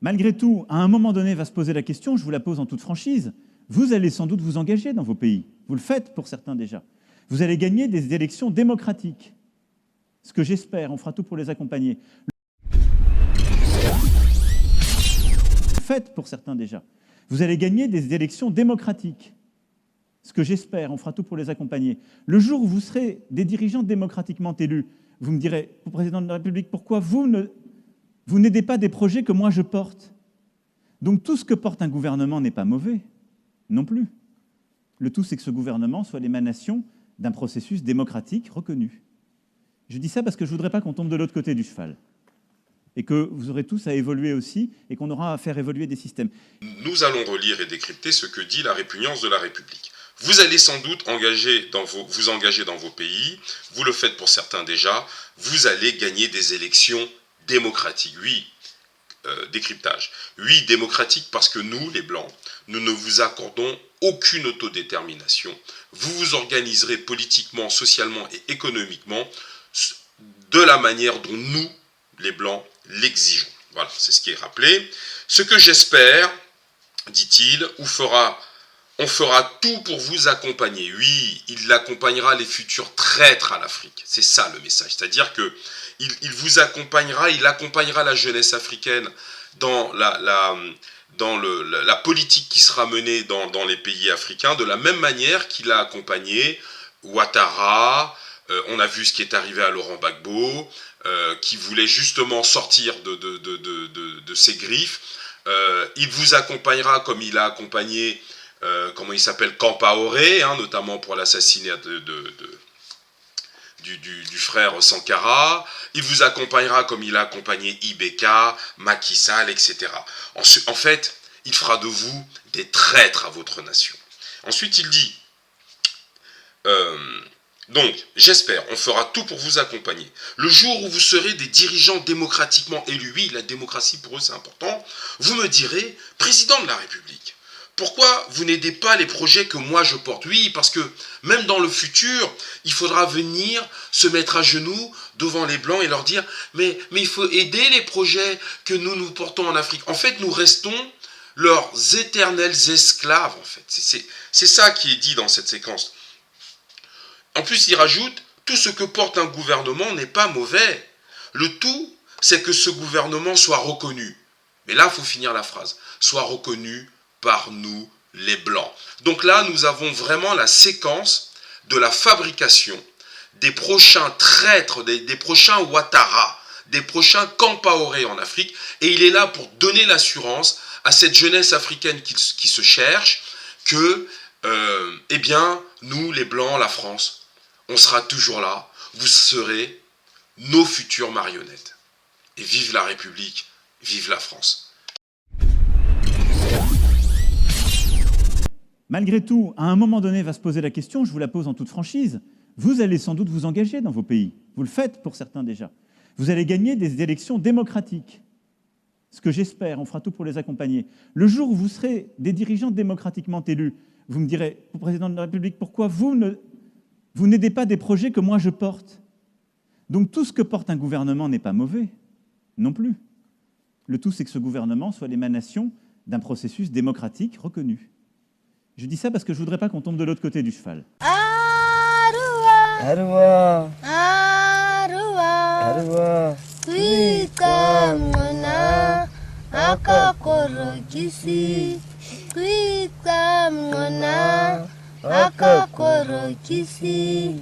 Malgré tout, à un moment donné, va se poser la question, je vous la pose en toute franchise, vous allez sans doute vous engager dans vos pays. Vous le faites pour certains déjà. Vous allez gagner des élections démocratiques. Ce que j'espère, on fera tout pour les accompagner. Vous le faites pour certains déjà. Vous allez gagner des élections démocratiques. Ce que j'espère, on fera tout pour les accompagner. Le jour où vous serez des dirigeants démocratiquement élus, vous me direz, au président de la République, pourquoi vous n'aidez pas des projets que moi je porte? Donc tout ce que porte un gouvernement n'est pas mauvais, non plus. Le tout, c'est que ce gouvernement soit l'émanation d'un processus démocratique reconnu. Je dis ça parce que je ne voudrais pas qu'on tombe de l'autre côté du cheval. Et que vous aurez tous à évoluer aussi, et qu'on aura à faire évoluer des systèmes. Nous allons relire et décrypter ce que dit la répugnance de la République. Vous allez sans doute vous engager dans vos pays, vous le faites pour certains déjà, vous allez gagner des élections démocratiques. Oui, décryptage. Oui, démocratique parce que nous, les Blancs, nous ne vous accordons aucune autodétermination. Vous vous organiserez politiquement, socialement et économiquement de la manière dont nous, les Blancs, l'exigeons. Voilà, c'est ce qui est rappelé. Ce que j'espère, dit-il, on fera tout pour vous accompagner. Oui, il accompagnera les futurs traîtres à l'Afrique. C'est ça le message. C'est-à-dire que il vous accompagnera, il accompagnera la jeunesse africaine dans la politique qui sera menée dans les pays africains, de la même manière qu'il a accompagné Ouattara. On a vu ce qui est arrivé à Laurent Gbagbo, qui voulait justement sortir de ses griffes. Il vous accompagnera comme il a accompagné, comment il s'appelle, Compaoré, notamment pour l'assassinat du frère Sankara. Il vous accompagnera comme il a accompagné Ibeka, Macky Sall, etc. En fait, il fera de vous des traîtres à votre nation. Ensuite, il dit... Donc, j'espère, on fera tout pour vous accompagner. Le jour où vous serez des dirigeants démocratiquement élus, oui, la démocratie pour eux c'est important, vous me direz, président de la République, pourquoi vous n'aidez pas les projets que moi je porte? Oui, parce que même dans le futur, il faudra venir se mettre à genoux devant les Blancs et leur dire, mais il faut aider les projets que nous portons en Afrique. En fait, nous restons leurs éternels esclaves, en fait. C'est ça qui est dit dans cette séquence. En plus, il rajoute, tout ce que porte un gouvernement n'est pas mauvais. Le tout, c'est que ce gouvernement soit reconnu. Mais là, il faut finir la phrase. Soit reconnu par nous, les Blancs. Donc là, nous avons vraiment la séquence de la fabrication des prochains traîtres, des prochains Ouattara, des prochains Compaoré en Afrique. Et il est là pour donner l'assurance à cette jeunesse africaine qui se cherche que, eh bien, nous, les Blancs, la France, on sera toujours là, vous serez nos futures marionnettes. Et vive la République, vive la France. Malgré tout, à un moment donné, va se poser la question, je vous la pose en toute franchise, vous allez sans doute vous engager dans vos pays. Vous le faites pour certains déjà. Vous allez gagner des élections démocratiques. Ce que j'espère, on fera tout pour les accompagner. Le jour où vous serez des dirigeants démocratiquement élus, vous me direz, au président de la République, pourquoi vous n'aidez pas des projets que moi je porte? Donc tout ce que porte un gouvernement n'est pas mauvais, non plus. Le tout, c'est que ce gouvernement soit l'émanation d'un processus démocratique reconnu. Je dis ça parce que je ne voudrais pas qu'on tombe de l'autre côté du cheval. Arwa, Kuika mwana, akakorokisi. Kuika mwana, akakorokisi.